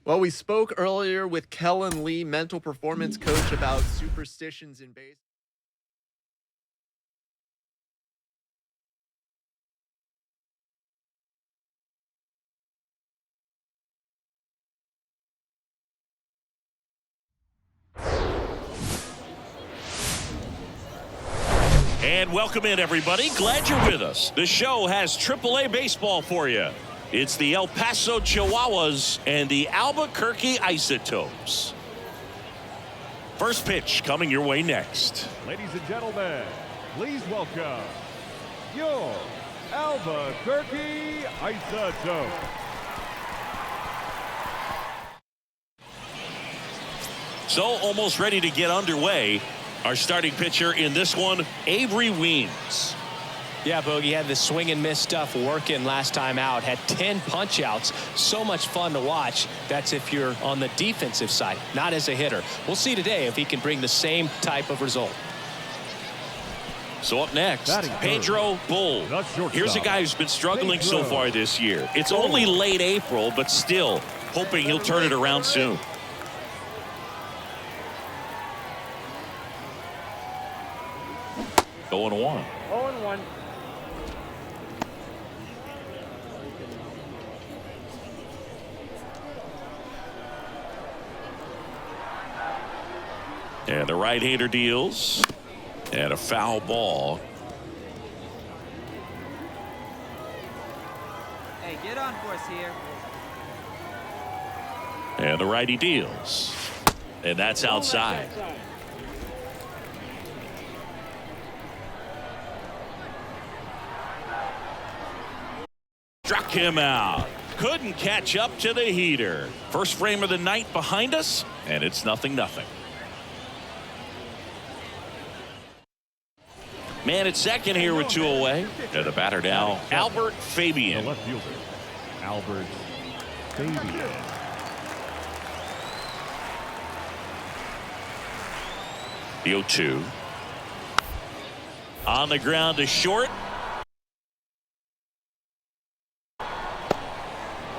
Well, we spoke earlier with Kellen Lee, mental performance coach, about superstitions in baseball. And welcome in, everybody. Glad you're with us. The show has AAA baseball for you. It's the El Paso Chihuahuas and the Albuquerque Isotopes. First pitch coming your way next. Ladies and gentlemen, please welcome your Albuquerque Isotopes. So almost ready to get underway. Our starting pitcher in this one, Avery Weems. Yeah, Bogey had the swing and miss stuff working last time out. Had 10 punch outs. So much fun to watch. That's if you're on the defensive side, not as a hitter. We'll see today if he can bring the same type of result. So up next, Pedro Bull. Here's a guy who's been struggling so far this year. It's only late April, but still hoping he'll turn it around soon. Going 1. 0-1. And the right-hander deals. And a foul ball. Hey, get on for us here. And the righty deals. And that's outside. Struck him out. Couldn't catch up to the heater. First frame of the night behind us, and it's 0-0. Man at second here with 2 away. And the batter now, Albert Fabian. The left fielder, Albert Fabian. The 0-2. On the ground to short.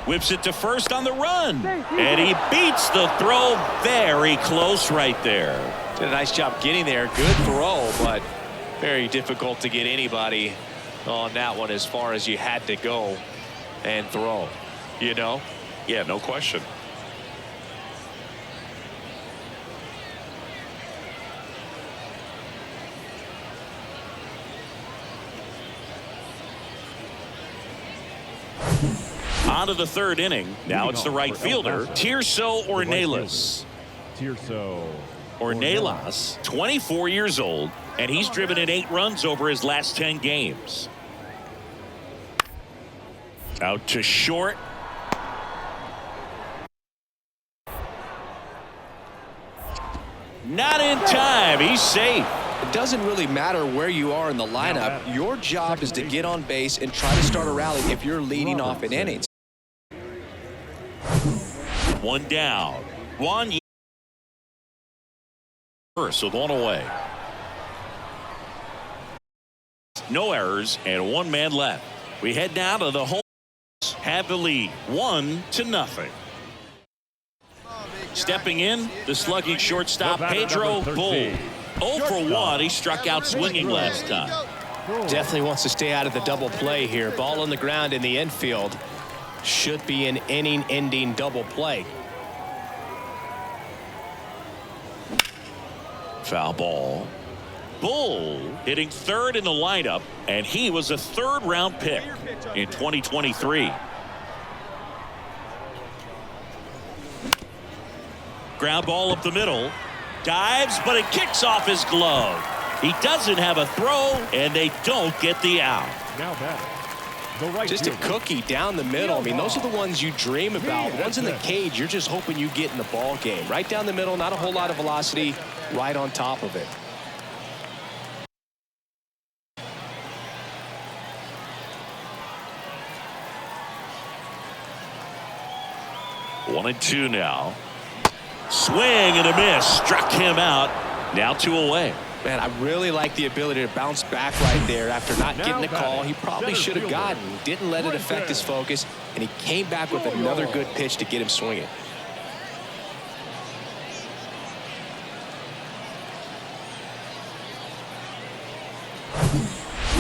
Whips it to first on the run. And he beats the throw. Very close right there. Did a nice job getting there. Good throw, but very difficult to get anybody on that one as far as you had to go and throw. You know? Yeah, no question. On to the third inning. Now it's the right fielder, Tirso Ornelas. Tirso Ornelas, 24 years old, and he's driven in 8 runs over his last 10 games. Out to short. Not in time. He's safe. It doesn't really matter where you are in the lineup. Your job is to get on base and try to start a rally if you're leading off an inning. 1 down. 1 first with 1 away. No errors and 1 man left. We head down to the home. Have the lead 1-0. Stepping in, the slugging shortstop Pedro Bull. 0 for 1. He struck out swinging last time. Definitely wants to stay out of the double play here. Ball on the ground in the infield. Should be an inning-ending double play. Foul ball. Bull hitting 3rd in the lineup, and he was a 3rd-round pick in 2023. Ground ball up the middle. Dives, but it kicks off his glove. He doesn't have a throw, and they don't get the out. Now batting. The right just a fielder. cookie down the middle. I mean, those are the ones you dream about. The ones in the cage, you're just hoping you get in the ball game. Right down the middle, not a whole lot of velocity, right on top of it. One and 2 now. Swing and a miss. Struck him out. Now 2 away. Man, I really like the ability to bounce back right there after not getting the call he probably should have gotten. Didn't let it affect his focus, and he came back with another good pitch to get him swinging.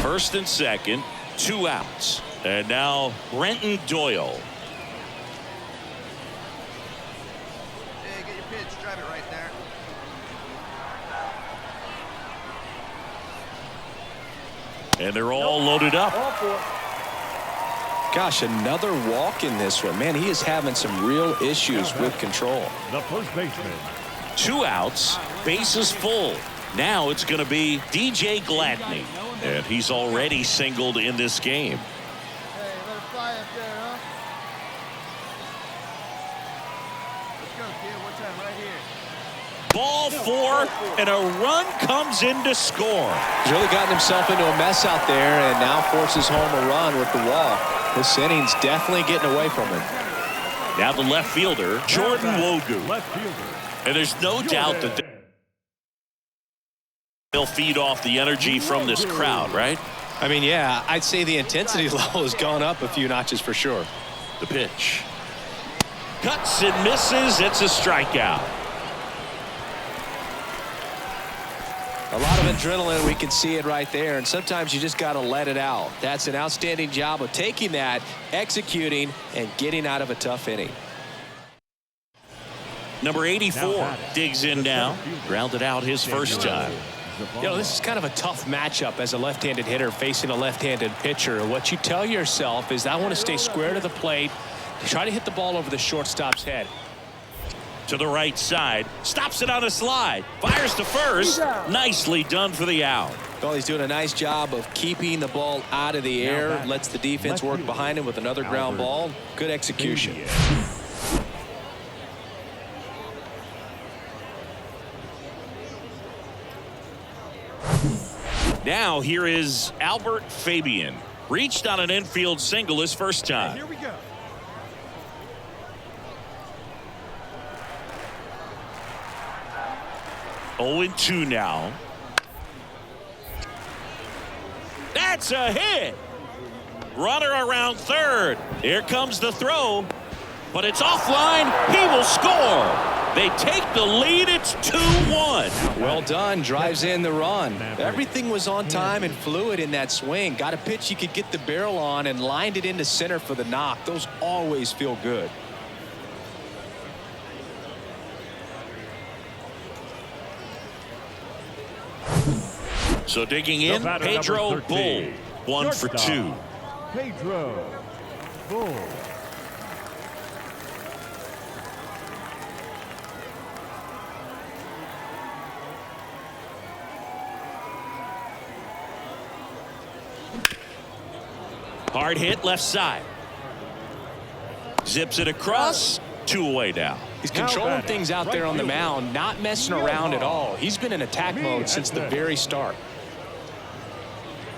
First and second, 2 outs. And now Brenton Doyle. Hey, get your pitch. Drive it right there. And they're all loaded up. Gosh, another walk in this one. Man, he is having some real issues with control. The first baseman. 2 outs, bases full. Now it's going to be DJ Gladney. And he's already singled in this game. Hey, let it fly up there, huh? Let's go, kid. One time, right here. Ball 4, and a run comes in to score. He's really gotten himself into a mess out there and now forces home a run with the walk. This inning's definitely getting away from him. Now the left fielder, Jordan Wogu. Left fielder. And there's no doubt that they'll feed off the energy from this crowd, right? I mean, yeah, I'd say the intensity level has gone up a few notches for sure. The pitch. Cuts and misses. It's a strikeout. A lot of adrenaline, we can see it right there, and sometimes you just got to let it out. That's an outstanding job of taking that, executing, and getting out of a tough inning. Number 84 digs in now. Grounded out his first time. You know, this is kind of a tough matchup as a left-handed hitter facing a left-handed pitcher. What you tell yourself is, I want to stay square to the plate, try to hit the ball over the shortstop's head. To the right side, stops it on a slide, fires to first. Nicely done for the out. Well, he's doing a nice job of keeping the ball out of the air, lets the defense work behind him with another ground ball. Good execution. Now here is Albert Fabian. Reached on an infield single his first time. Here we go. Oh, 0-2 now. That's a hit. Runner around third. Here comes the throw. But it's offline. He will score. They take the lead. It's 2-1. Well done. Drives in the run. Everything was on time and fluid in that swing. Got a pitch you could get the barrel on and lined it into center for the knock. Those always feel good. So digging in, Pedro Bull. 1 for 2. Pedro Bull. Hard hit left side. Zips it across. 2 away now. He's controlling things out there on the mound, not messing around at all. He's been in attack mode since the very start.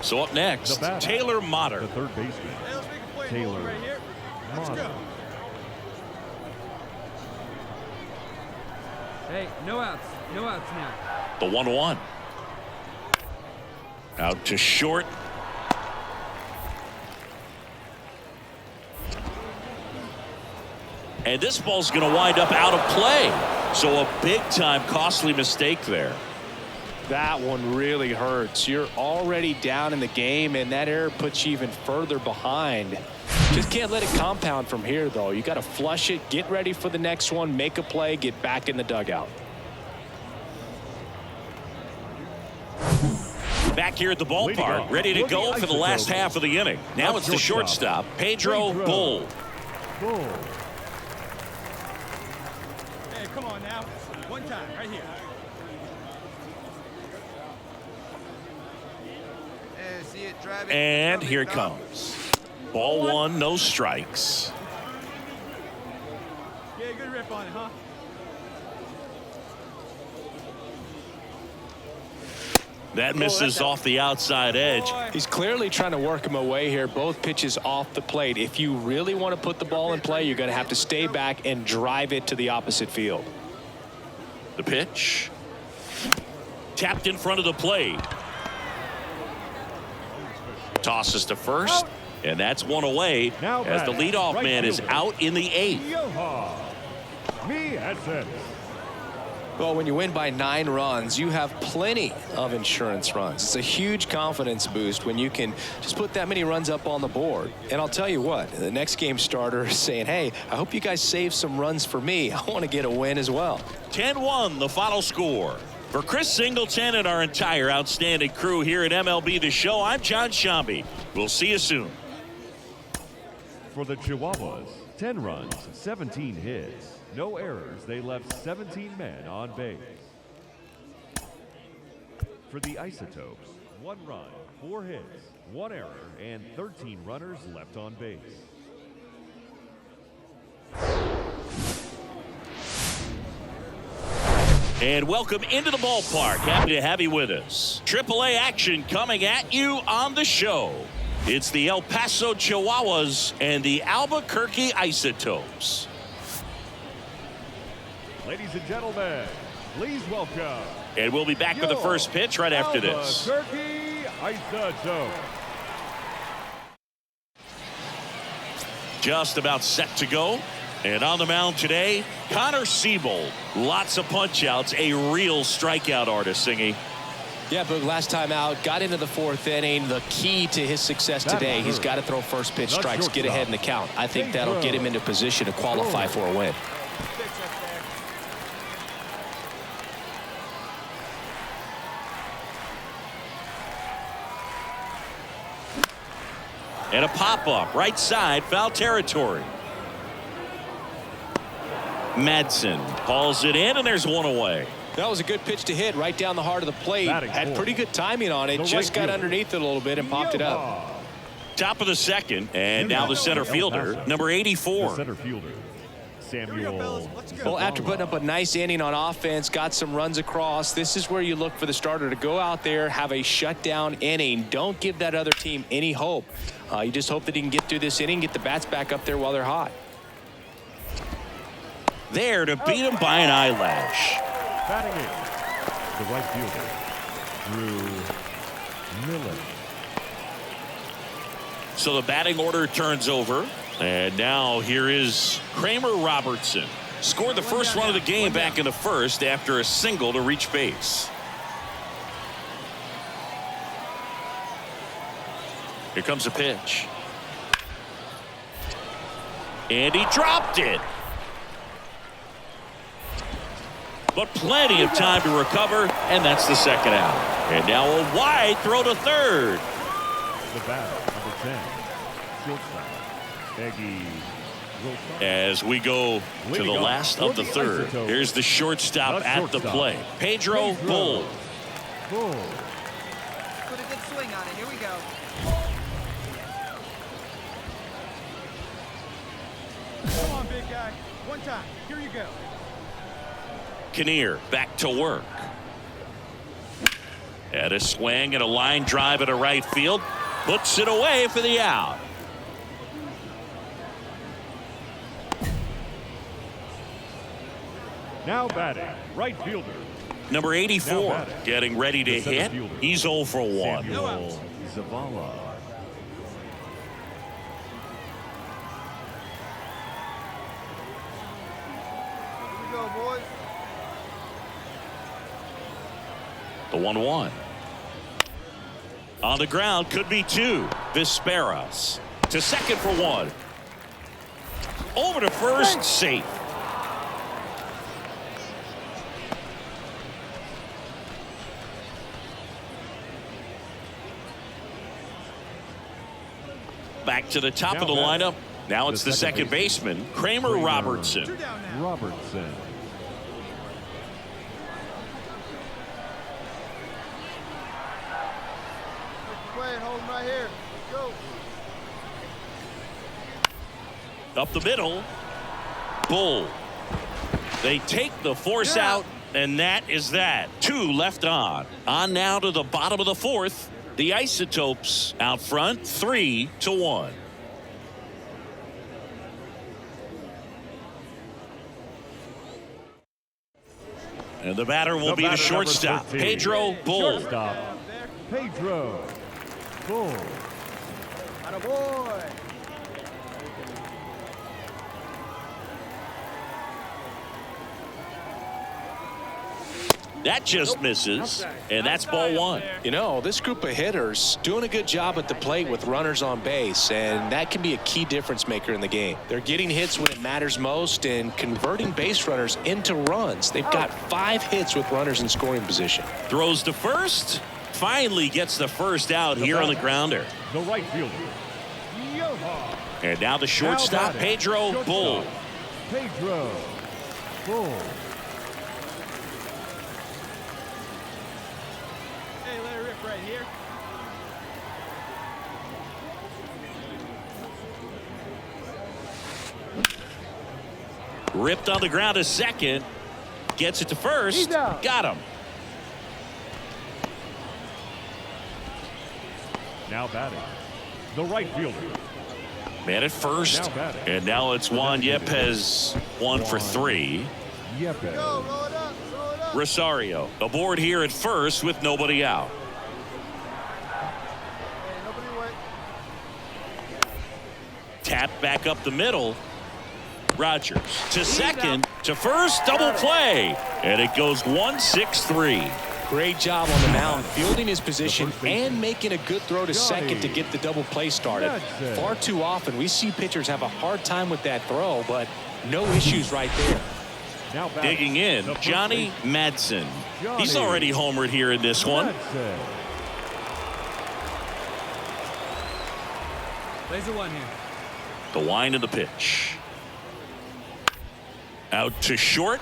So up next, Taylor Motter. The third baseman. Hey, let's make a play Taylor right here. Let's go. Hey, no outs. No outs now. The 1-1. Out to short. And this ball's going to wind up out of play. So a big-time costly mistake there. That one really hurts. You're already down in the game, and that error puts you even further behind. Just can't let it compound from here, though. You got to flush it, get ready for the next one, make a play, get back in the dugout. Back here at the ballpark, ready to go for the last half of the inning. Now it's the shortstop, Pedro Bull. Bull. Hey, come on now. One time, right here. Hey, see it, drive it. And here it comes. Ball 1, no strikes. Yeah, good rip on it, huh? That misses off the outside edge. He's clearly trying to work him away here. Both pitches off the plate. If you really want to put the ball in play, you're going to have to stay back and drive it to the opposite field. The pitch. Tapped in front of the plate. Tosses to first. And that's one away as the leadoff man is out in the 8th. Yoha. Me at sense. Well, when you win by 9 runs, you have plenty of insurance runs. It's a huge confidence boost when you can just put that many runs up on the board. And I'll tell you what, the next game starter is saying, hey, I hope you guys save some runs for me. I want to get a win as well. 10-1 the final score. For Chris Singleton and our entire outstanding crew here at MLB The Show, I'm John Shambi. We'll see you soon. For the Chihuahuas, 10 runs, 17 hits. No errors, they left 17 men on base. For the Isotopes, 1 run, 4 hits, 1 error, and 13 runners left on base. And welcome into the ballpark. Happy to have you with us. AAA action coming at you on the show. It's the El Paso Chihuahuas and the Albuquerque Isotopes. Ladies and gentlemen, please welcome. And we'll be back with the first pitch right after this. Albuquerque Isotopes. Just about set to go. And on the mound today, Connor Siebold. Lots of punch outs, a real strikeout artist, Singy. Yeah, but last time out, got into the 4th inning. The key to his success today, he's got to throw first pitch strikes, get ahead in the count. I think that'll get him into position to qualify for a win. And a pop-up, right side, foul territory. Madsen hauls it in, and there's one away. That was a good pitch to hit right down the heart of the plate. Had pretty good timing on it. Just got underneath it a little bit and popped it up. Top of the second, and now the center fielder, number 84. The center fielder, Samuel. Well, after putting up a nice inning on offense, got some runs across, this is where you look for the starter to go out there, have a shutdown inning. Don't give that other team any hope. You just hope that he can get through this inning, get the bats back up there while they're hot. There to beat him by an eyelash. Batting in, the right fielder, Drew Miller. So the batting order turns over. And now here is Kramer Robertson. Scored the first run of the game back in the first after a single to reach base. Here comes a pitch. And he dropped it. But plenty of time to recover, and that's the second out. And now a wide throw to third. The batter, number 10, shortstop, Eggy Rosario. As we go to the last of the third, here's the shortstop at the plate, Pedro Bull. Put a good swing on it. Here we go. Come on, big guy. One time. Here you go. Kinnear back to work. And a swing and a line drive at a right field. Puts it away for the out. Now batting, right fielder, Number 84 getting ready to hit. He's 0 for 1. Samuel Zavala. Here we go, boys. The 1-1. On the ground, could be 2. Visperas to second for 1. Over to first, safe. Back to the top of the lineup. Now it's the second baseman, Kramer Robertson. Two down now. Robertson. Playing, hold him right here. Let's go. Up the middle. Bull. They take the force out, and that is that. 2 left on. On now to the bottom of the fourth. The Isotopes out front, 3-1. And the batter will be the shortstop, Pedro Bull. Shortstop, Pedro Bull. Attaboy. That just misses, and that's ball one. You know, this group of hitters doing a good job at the plate with runners on base, and that can be a key difference maker in the game. They're getting hits when it matters most and converting base runners into runs. They've got 5 hits with runners in scoring position. Throws to first. Finally gets the first out here on the grounder. The right fielder. And now the shortstop, Pedro Bull. Pedro Bull. Hey, let it rip right here. Ripped on the ground to second. Gets it to first. Got him. Now batting. The right fielder. Man at first. And now it's Juan Yepes, 1 for 3. Yepes. Go, roll it up, roll it up. Rosario aboard here at first with nobody out. Hey, nobody wait. Tap back up the middle. Rogers to second, to first, double play. And it goes 1-6-3. Great job on the mound, fielding his position and making a good throw to second to get the double play started. Far too often we see pitchers have a hard time with that throw, but no issues right there. Now Digging in, Johnny Madsen. He's already homered here in this one. Laser one here. The wind of the pitch. Out to short.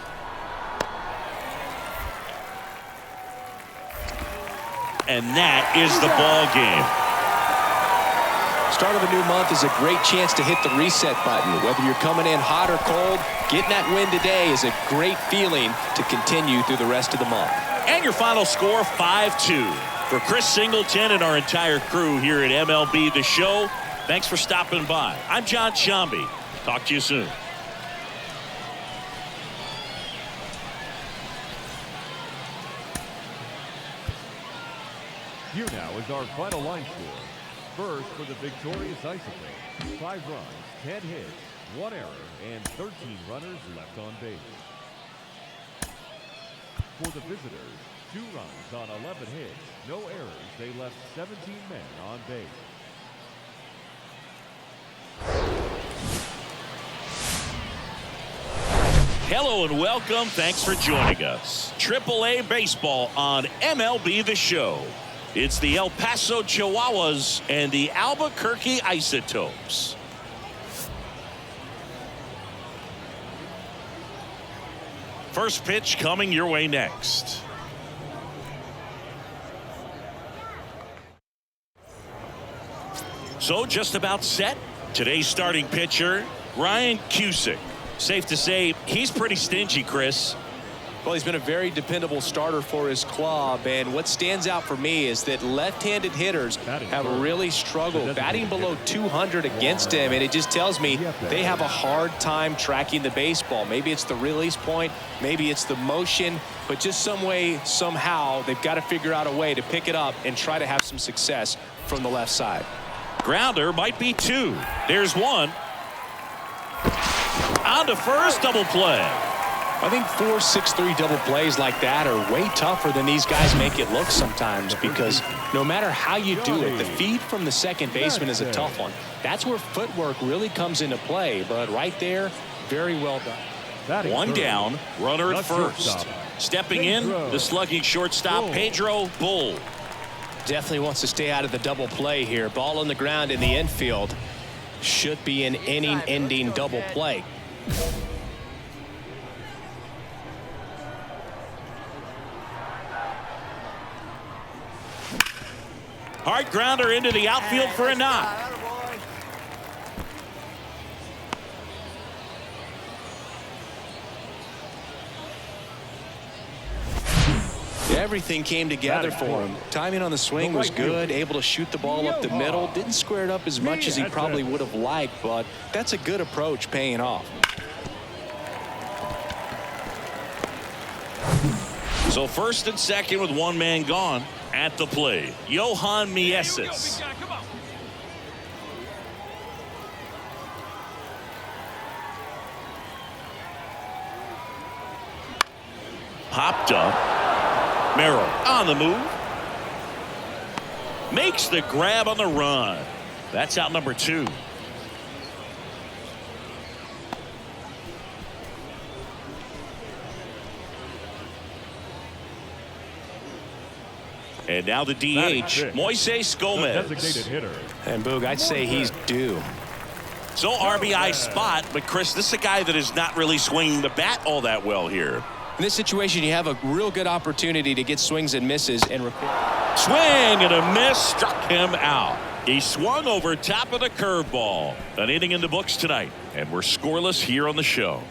And that is the ball game. Start of a new month is a great chance to hit the reset button. Whether you're coming in hot or cold, getting that win today is a great feeling to continue through the rest of the month. And your final score, 5-2. For Chris Singleton and our entire crew here at MLB The Show, thanks for stopping by. I'm John Shambi. Talk to you soon. Here now is our final line score. First for the victorious Isotope. 5 runs, 10 hits, 1 error, and 13 runners left on base. For the visitors, 2 runs on 11 hits, no errors. They left 17 men on base. Hello and welcome. Thanks for joining us. AAA Baseball on MLB The Show. It's the El Paso Chihuahuas and the Albuquerque Isotopes. First pitch coming your way next. So just about set. Today's starting pitcher, Ryan Cusick. Safe to say he's pretty stingy, Chris. Well, he's been a very dependable starter for his club, and what stands out for me is that left-handed hitters have really struggled batting below 200 against him, and it just tells me they have a hard time tracking the baseball. Maybe it's the release point, maybe it's the motion, but just some way, somehow, they've got to figure out a way to pick it up and try to have some success from the left side. Grounder might be 2. There's 1. On to first, double play. I think 4-6-3 double plays like that are way tougher than these guys make it look sometimes, because no matter how you do it, the feed from the second baseman is a tough one. That's where footwork really comes into play, but right there, very well done. 1 down, runner at first. Stepping in, the slugging shortstop, Pedro Bull. Definitely wants to stay out of the double play here. Ball on the ground in the infield. Should be an inning-ending double play. Hard grounder into the outfield for a knock. Everything came together for him. Timing on the swing was good, able to shoot the ball up the middle. Didn't square it up as much as he probably would have liked, but that's a good approach paying off. So first and second with 1 man gone. At the plate, Johan Mieses. Popped up. Merrill on the move. Makes the grab on the run. That's out number 2. And now the DH, Moises Gomez. Designated hitter. And Boog, I'd say he's due. So RBI spot, but Chris, this is a guy that is not really swinging the bat all that well here. In this situation, you have a real good opportunity to get swings and misses and record. Swing and a miss, struck him out. He swung over top of the curveball. An inning in the books tonight, and we're scoreless here on the show.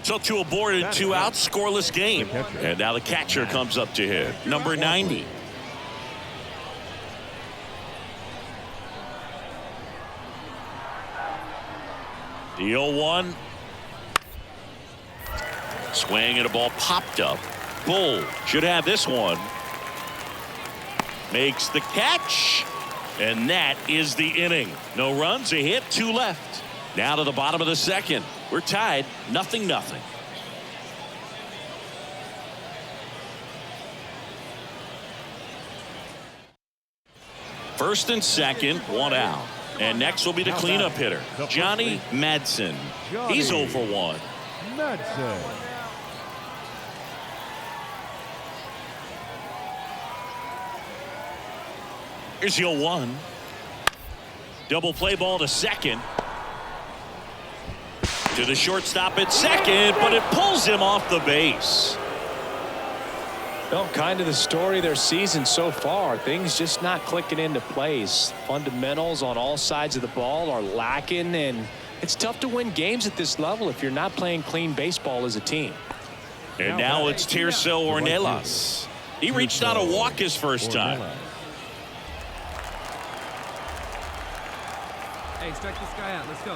So 2 aboard and 2 out, scoreless game. And now the catcher comes up to hit. Number 90. The 0-1. Swing and a ball popped up. Bull should have this one. Makes the catch. And that is the inning. No runs, a hit, 2 left. Now to the bottom of the second. We're tied, 0-0. First and second, 1 out. And next will be the cleanup hitter, Johnny Madsen. He's 0 for 1. Madsen. Here's the 0-1. Double play ball to second. To the shortstop at second, but it pulls him off the base. Well, kind of the story of their season so far. Things just not clicking into place. Fundamentals on all sides of the ball are lacking, and it's tough to win games at this level if you're not playing clean baseball as a team. And now it's Tirso Ornelas. He reached out a walk his first time. Hey, strike this guy out. Let's go.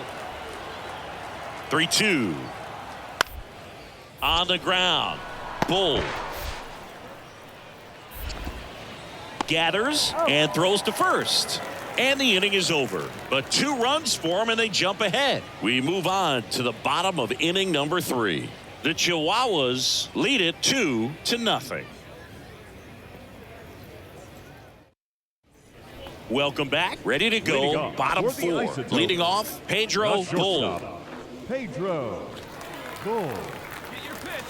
3-2. On the ground. Bull. Gathers and throws to first. And the inning is over. But 2 runs for him and they jump ahead. We move on to the bottom of inning number 3. The Chihuahuas lead it 2-0. Welcome back. Ready to go. Bottom 4. Leading off, Pedro Bull. Pedro Bull. Get your pitch.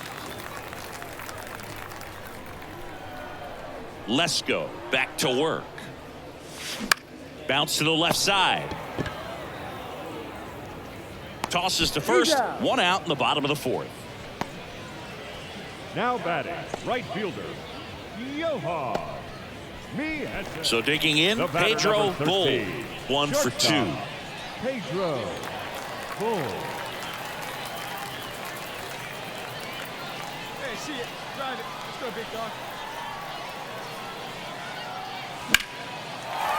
Lesko back to work. Bounce to the left side. Tosses to first. 1 out in the bottom of the 4th. Now batting, right fielder, Johan. So digging in, Pedro Bull. 1 for 2. Pedro Bull. Hey, see it. Drive it. Let's go, big dog.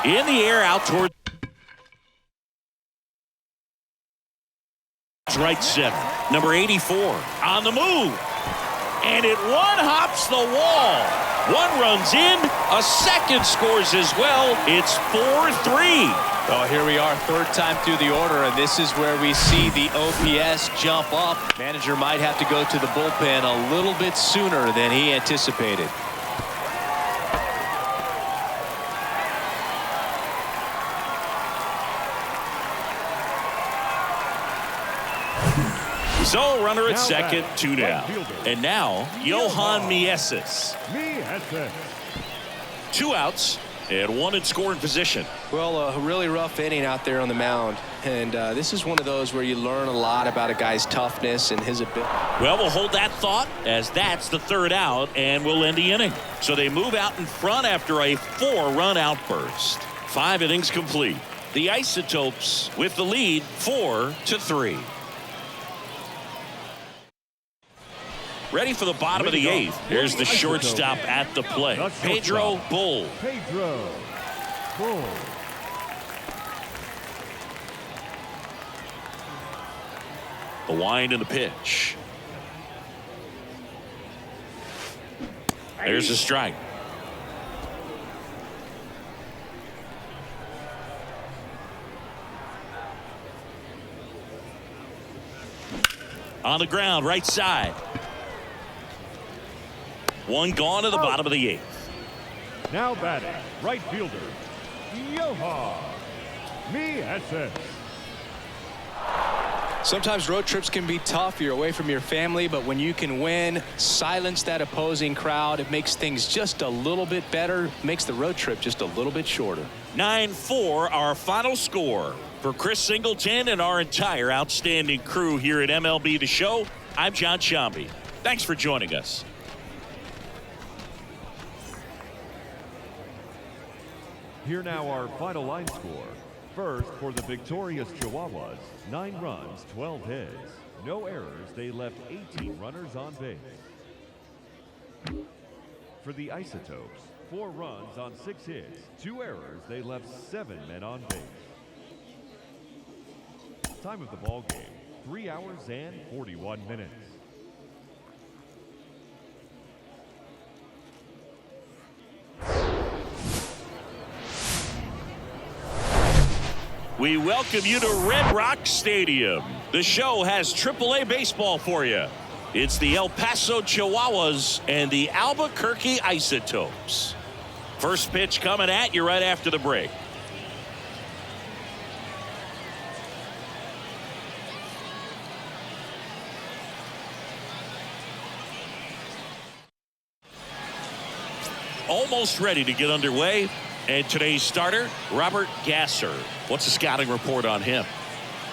In the air, out toward right center. Number 84 on the move. And it one-hops the wall. 1 runs in, a second scores as well. It's 4-3. Well, here we are, 3rd time through the order, and this is where we see the OPS jump up. Manager might have to go to the bullpen a little bit sooner than he anticipated. So runner at second, 2 down. And now Johan Mieses. 2 outs and 1 in scoring position. Well, a really rough inning out there on the mound, and this is one of those where you learn a lot about a guy's toughness and his ability. Well, we'll hold that thought as that's the 3rd out, and we'll end the inning. So they move out in front after a 4-run outburst. 5 innings complete. The Isotopes with the lead 4-3. Ready for the bottom of the 8th. Here's the shortstop at the plate. Pedro Bull. Pedro Bull. The wind and the pitch. There's a strike. On the ground, right side. One gone to the bottom of the 8th. Now batting, right fielder, Yoha Mieses. Sometimes road trips can be tough. You're away from your family, but when you can win, silence that opposing crowd, it makes things just a little bit better, makes the road trip just a little bit shorter. 9-4, our final score. For Chris Singleton and our entire outstanding crew here at MLB The Show, I'm John Shambi. Thanks for joining us. Here now our final line score. First, for the victorious Chihuahuas, 9 runs, 12 hits. No errors, they left 18 runners on base. For the Isotopes, 4 runs on 6 hits, 2 errors, they left 7 men on base. Time of the ball game, 3 hours and 41 minutes. We welcome you to Red Rock Stadium. The show has AAA baseball for you. It's the El Paso Chihuahuas and the Albuquerque Isotopes. First pitch coming at you right after the break. Almost ready to get underway. And today's starter, Robert Gasser. What's the scouting report on him?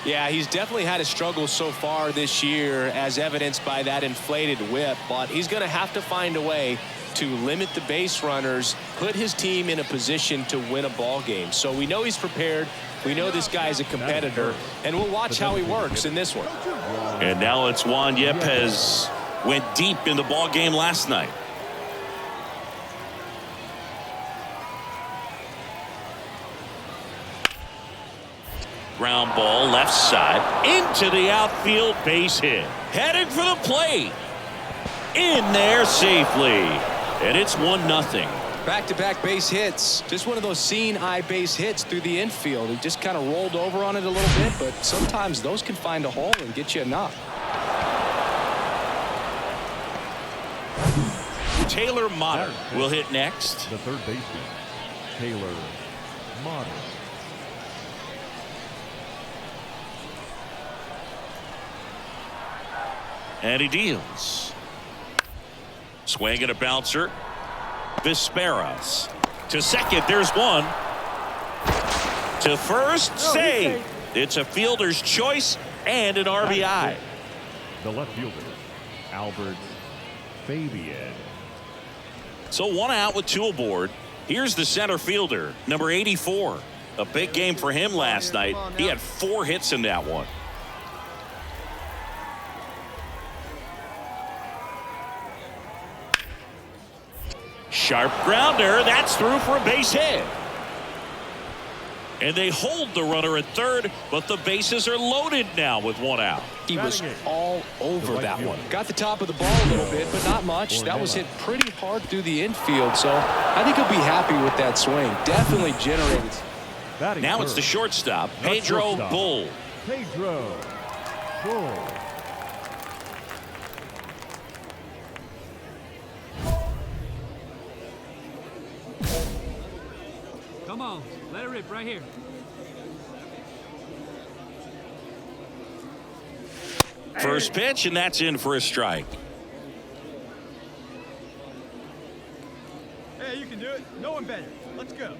Yeah, he's definitely had a struggle so far this year, as evidenced by that inflated whip, but he's going to have to find a way to limit the base runners, put his team in a position to win a ball game. So we know he's prepared. We know this guy's a competitor, and we'll watch how he works in this one. And now it's Juan Yepes. Went deep in the ball game last night. Ground ball left side into the outfield, base hit. Heading for the plate. In there safely. And it's 1-0. Back-to-back base hits. Just one of those seeing eye base hits through the infield. He just kind of rolled over on it a little bit, but sometimes those can find a hole and get you a knock. Taylor Motter will hit next. The third baseman, Taylor Motter. And he deals. Swing and a bouncer. Visperas. To second, there's one. To first, save. It's a fielder's choice and an RBI. The left fielder, Albert Fabian. So 1 out with 2 aboard. Here's the center fielder, number 84. A big game for him last night. He had 4 hits in that one. Sharp grounder. That's through for a base hit. And they hold the runner at third, but the bases are loaded now with 1 out. He was all over that one. Got the top of the ball a little bit, but not much. That was hit pretty hard through the infield, so I think he'll be happy with that swing. Definitely generated. Now it's the shortstop, Pedro Bull. Pedro Bull. Come on, let it rip right here. First pitch, and that's in for a strike. Hey, you can do it. No one better. Let's go.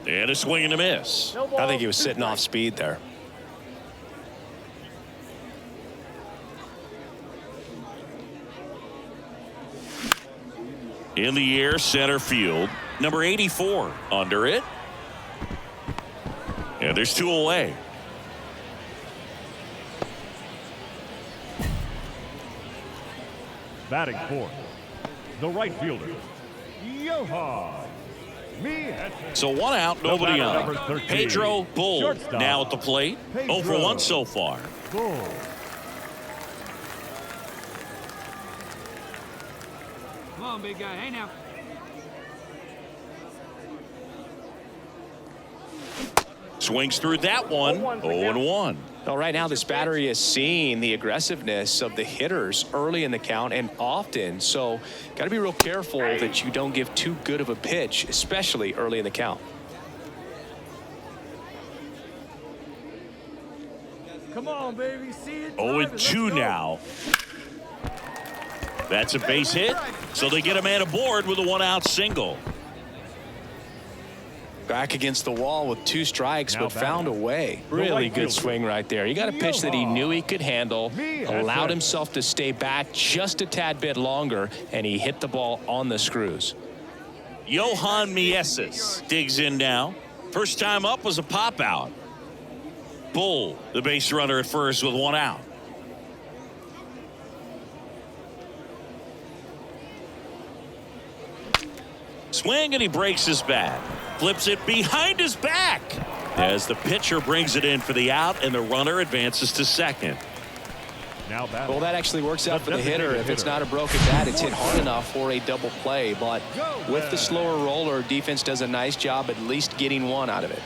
And a swing and a miss. I think he was sitting off speed there. In the air, center field. Number 84 under it. And there's 2 away. Batting fourth, the right fielder, Yoha Mieses. So 1 out, nobody number on. 13, Pedro Bull shortstop, now at the plate. 0 for 1 so far. Bull. Come on, big guy. Hey, now. Swings through that one. 0-1. Well, right now this battery is seeing the aggressiveness of the hitters early in the count and often. So got to be real careful that you don't give too good of a pitch, especially early in the count. Come on, baby. See it. 0-2 now. That's a base hit, so they get a man aboard with a 1-out single. Back against the wall with 2 strikes, Now but found a way. Really right good fielder. swing right there. You got a pitch that he knew he could handle, allowed himself to stay back just a tad bit longer, and he hit the ball on the screws. Johan Mieses digs in now. First time up was a pop out. Bull, the base runner at first with 1 out. Swing, and he breaks his bat. Flips it behind his back as the pitcher brings it in for the out, and the runner advances to second. Now batting. Well, that actually works out for the Designated hitter. If it's not a broken bat, it's hit hard enough for a double play. But with the slower roller, defense does a nice job at least getting 1 out of it.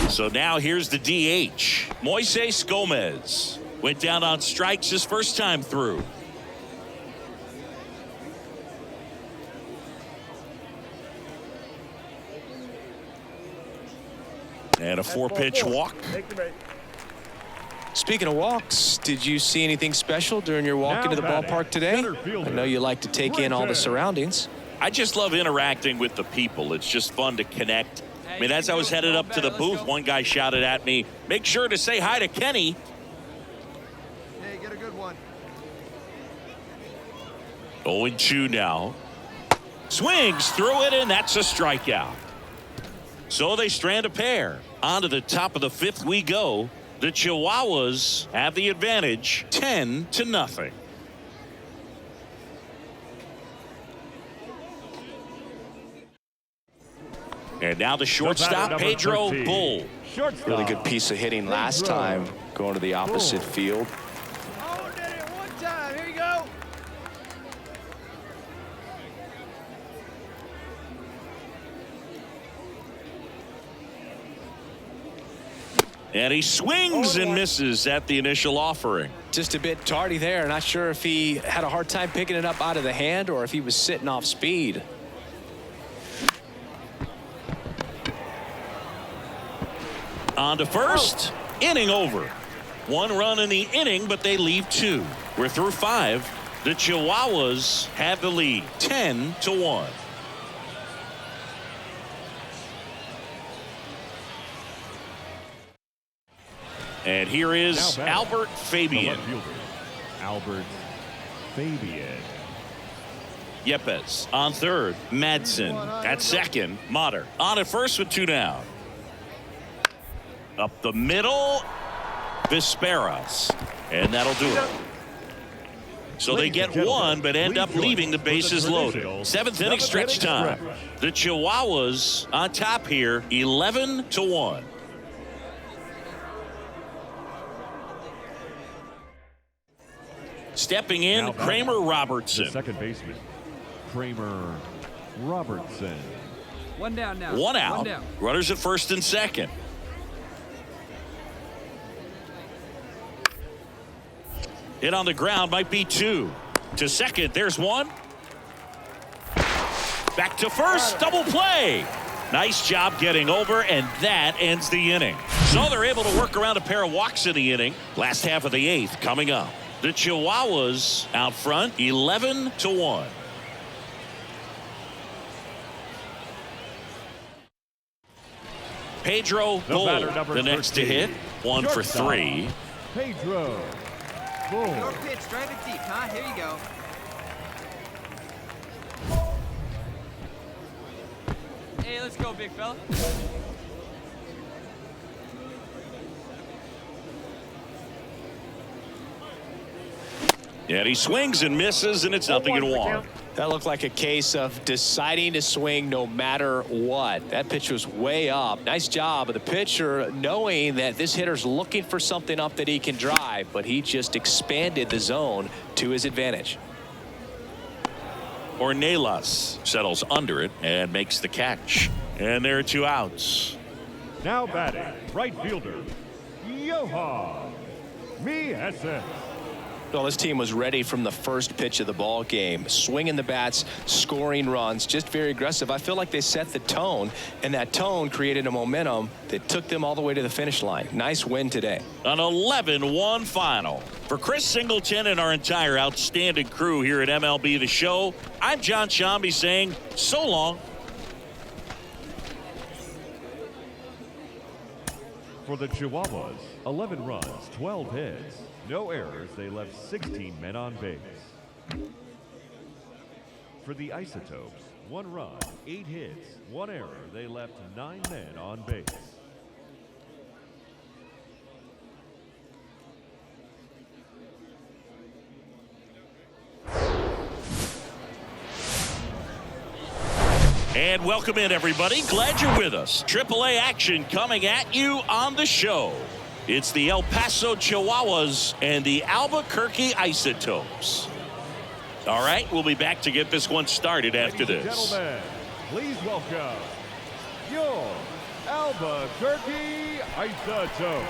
So now here's the DH. Moises Gomez went down on strikes his first time through. And a 4-pitch walk. Speaking of walks, did you see anything special during your walk Now into the batting, ballpark today? center fielder, I know you like to take in all the surroundings. I just love interacting with the people. It's just fun to connect. I mean, as I was headed up to the booth, one guy shouted at me, "Make sure to say hi to Kenny." Hey, get a good one. 0-2 now. Swings through it, and that's a strikeout. So they strand a pair. On to the top of the 5th we go. The Chihuahuas have the advantage, 10-0. And now the shortstop, number Pedro 13. Bull. Shortstop. Really good piece of hitting last time, going to the opposite field. Oh, did it one time. Here you go. And he swings and misses at the initial offering. Just a bit tardy there. Not sure if he had a hard time picking it up out of the hand or if he was sitting off speed. On to first. Inning over. 1 run in the inning, but they leave 2. We're through 5. The Chihuahuas have the lead, 10-1. And here is Now batting, Albert the Fabian. left fielder, Albert Fabian. Yepes on third. Madsen at second. Motter on at first with 2 down. Up the middle, Visperas, and that'll do it. So they get 1, but end up leaving the bases loaded. 7th inning stretch time. The Chihuahuas on top here, 11-1. Stepping in, Now batting, Kramer the Robertson. second baseman, Kramer Robertson. One down now. 1 out. One down. Runners at first and second. Hit on the ground, might be 2. To second, there's 1. Back to first, double play. Nice job getting over, and that ends the inning. So they're able to work around a pair of walks in the inning. Last half of the 8th coming up. The Chihuahuas out front, 11-1. Pedro Bull, number the next to 13. hit. 1 for Shortstop. 3. Pedro Bull. Your pitch, drive it deep, huh? Here you go. Hey, let's go, big fella. And he swings and misses, and it's nothing in 1. That looked like a case of deciding to swing no matter what. That pitch was way up. Nice job of the pitcher knowing that this hitter's looking for something up that he can drive, but he just expanded the zone to his advantage. Ornelas settles under it and makes the catch. And there are 2 outs. Now batting, right fielder, Johan Mieses. Well, this team was ready from the first pitch of the ball game, swinging the bats, scoring runs, just very aggressive. I feel like they set the tone, and that tone created a momentum that took them all the way to the finish line. Nice win today. An 11-1 final. For Chris Singleton and our entire outstanding crew here at MLB The Show, I'm John Shambi saying so long. For the Chihuahuas, 11 runs, 12 hits, no errors. They left 16 men on base. For the Isotopes, 1 run, 8 hits, 1 error. They left 9 men on base. And welcome in, everybody. Glad you're with us. AAA action coming at you on the show. It's the El Paso Chihuahuas and the Albuquerque Isotopes. All right, we'll be back to get this one started after Ladies and this. gentlemen, please welcome your Albuquerque Isotopes.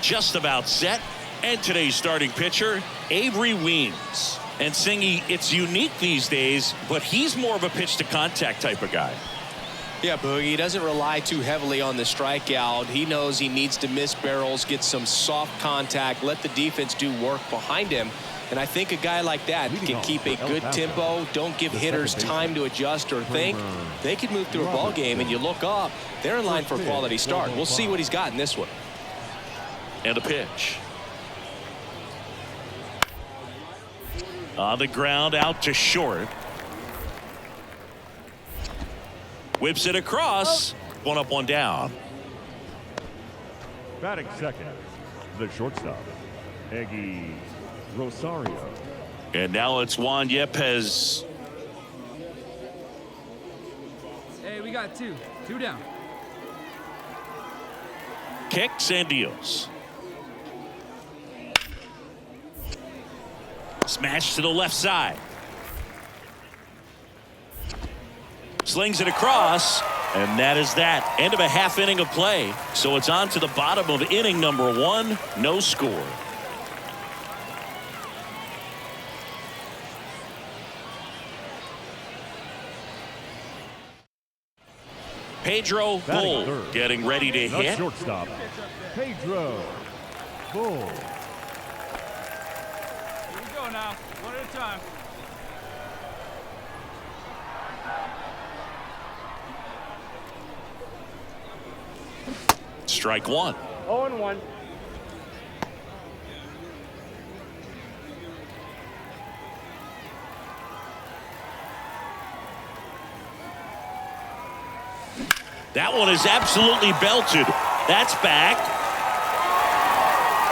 Just about set. And today's starting pitcher, Avery Weems. And Singy, it's unique these days, but he's more of a pitch-to-contact type of guy. Yeah, Boogie, he doesn't rely too heavily on the strikeout. He knows he needs to miss barrels, get some soft contact, let the defense do work behind him. And I think a guy like that can keep a good tempo, don't give hitters time to adjust or think. They could move through a ball game, and you look up, they're in line for a quality start. We'll see what he's got in this one. And a pitch. On the ground, out to short. Whips it across. 1 up, 1 down. Batting second, the shortstop, Eggy Rosario. And now it's Juan Yepes. Hey, we got 2. 2 down. Kicks and deals. Smash to the left side. Slings it across, and that is that. End of a half inning of play. So it's on to the bottom of inning number 1. No score. Pedro Batting Bull third, getting ready to the hit. shortstop, Pedro Bull. Here we go now. 1 at a time. Strike 1. 0-1. That one is absolutely belted. That's back.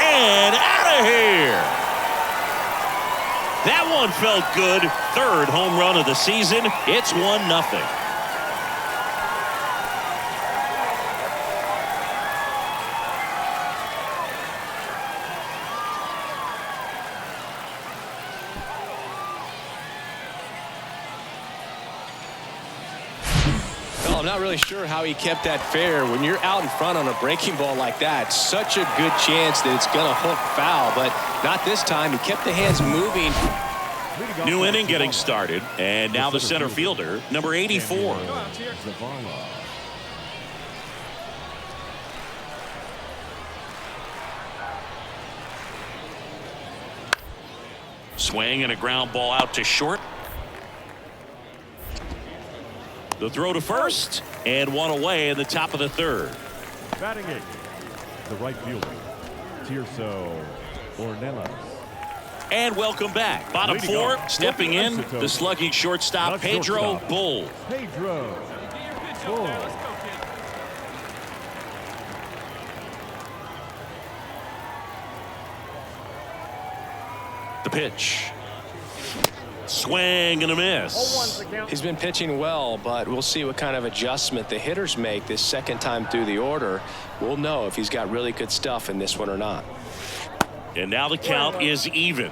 And out of here. That one felt good. 3rd home run of the season. It's 1-0. I'm not really sure how he kept that fair. When you're out in front on a breaking ball like that, such a good chance that it's going to hook foul, but not this time. He kept the hands moving. New inning getting started, and now the center fielder, number 84. Zavala. Swing and a ground ball out to short. The throw to first, and 1 away in the top of the 3rd. Batting 8, the right fielder, Tirso Ornelas. And welcome back. Bottom 4, stepping in, the slugging shortstop, Pedro Bull. Pedro Bull. Let's go, kid. The pitch. Swing and a miss. He's been pitching well, but we'll see what kind of adjustment the hitters make this second time through the order. We'll know if he's got really good stuff in this one or not. And now the count is even.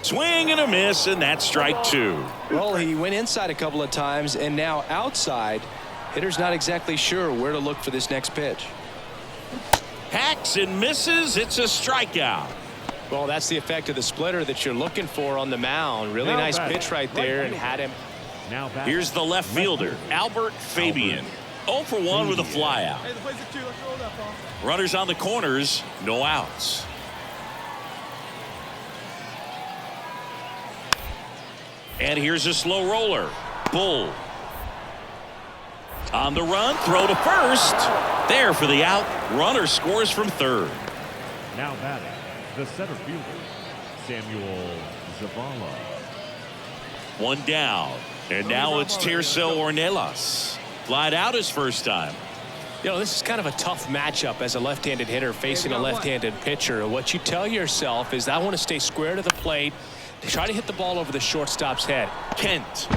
Swing and a miss, and that's strike two. Well, he went inside a couple of times, and now outside. Hitter's not exactly sure where to look for this next pitch. Hacks and misses. It's a strikeout. Well, that's the effect of the splitter that you're looking for on the mound. Really nice pitch right there, and had him. Now back. Here's the left fielder, Albert Fabian. 0 for 1 with a flyout. Hey, the plays at 2. Let's roll that ball. Runners on the corners, no outs. And here's a slow roller. Bull. On the run, throw to first. There for the out. Runner scores from third. Now batting, the center fielder, Samuel Zavala. One down. And now it's Tirso Ornelas. Flied out his first time. You know, this is kind of a tough matchup as a left-handed hitter facing a left-handed pitcher. What you tell yourself is, I want to stay square to the plate, try to hit the ball over the shortstop's head. Kent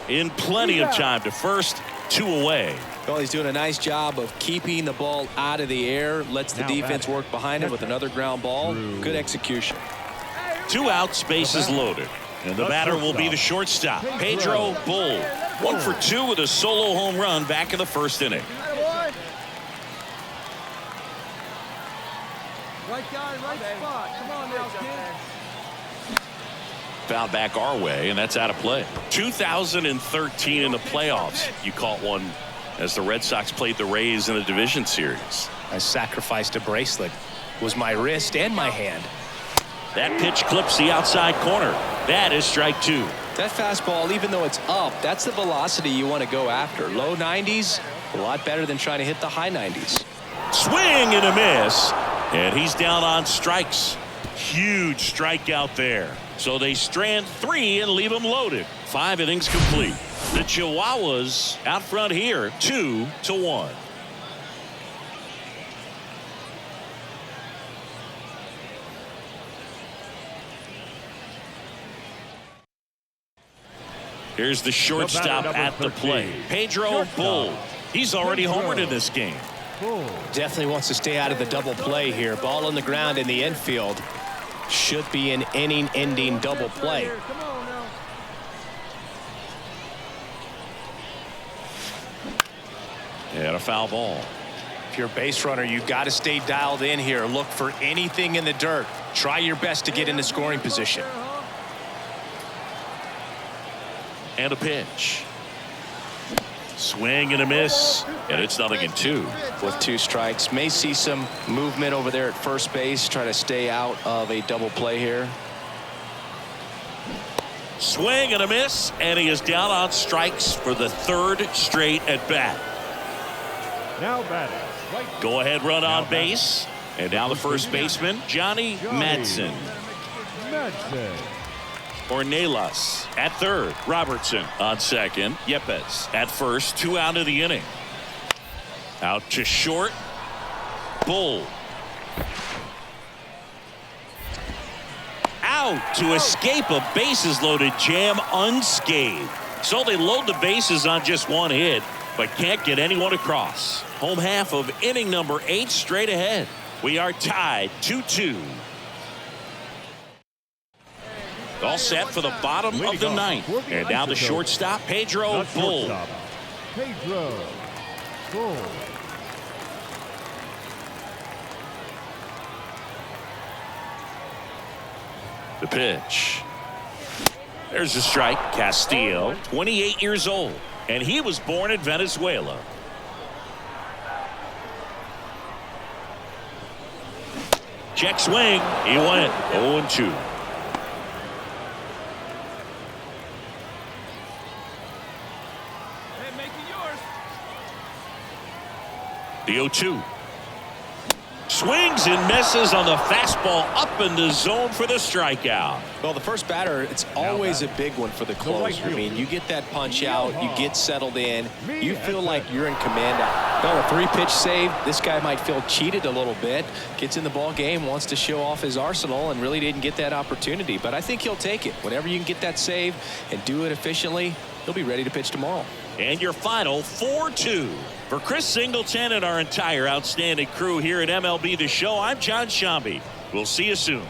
in plenty of time to first, 2 away. Well, he's doing a nice job of keeping the ball out of the air, lets the defense work behind him with another ground ball. Good execution. 2 outs, bases loaded. And the batter will be the shortstop, Pedro Bull. 1 for 2 with a solo home run back in the first inning. Right guy, right spot. Come on now, kid. Foul back our way, and that's out of play. 2013 in the playoffs, you caught one as the Red Sox played the Rays in a division series. I sacrificed a bracelet. It was my wrist and my hand. That pitch clips the outside corner. That is strike 2. That fastball, even though it's up, that's the velocity you want to go after. Low 90s, a lot better than trying to hit the high 90s. Swing and a miss, and he's down on strikes. Huge strikeout there. So they strand 3 and leave them loaded. 5 innings complete. The Chihuahuas out front here, 2-1. Here's the shortstop at the plate, Pedro Bull. He's already homered in this game. Definitely wants to stay out of the double play here. Ball on the ground in the infield. Should be an inning-ending double play. Come on now. And a foul ball. If you're a base runner, you've got to stay dialed in here. Look for anything in the dirt. Try your best to get into scoring position. And a pitch. Swing and a miss, and it's 0-2. With 2 strikes, may see some movement over there at first base. Try to stay out of a double play here. Swing and a miss, and he is down on strikes for the 3rd straight at bat. Now batting, right. Go ahead run on base, and now the first baseman, Johnny Madsen. Madsen. Ornelas at third. Robertson on second. Yepes at first. 2 out of the inning. Out to short. Bull. Out to escape a bases loaded jam unscathed. So they load the bases on just 1 hit, but can't get anyone across. Home half of inning number 8 straight ahead. We are tied 2-2. All set for the bottom of the 9th. And now the shortstop, Pedro Bull. Pedro Bull. The pitch. There's a strike. Castillo, 28 years old, and he was born in Venezuela. Check swing. He went 0-2. The 0-2. Swings and misses on the fastball up in the zone for the strikeout. Well, the first batter, it's always a big one for the closer. I mean, you get that punch out, you get settled in, you feel like you're in command. Well, a 3-pitch save, this guy might feel cheated a little bit. Gets in the ball game, wants to show off his arsenal, and really didn't get that opportunity. But I think he'll take it. Whenever you can get that save and do it efficiently, he'll be ready to pitch tomorrow. And your final 4-2. For Chris Singleton and our entire outstanding crew here at MLB The Show, I'm John Shambi. We'll see you soon.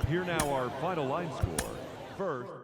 Here now our final line score. First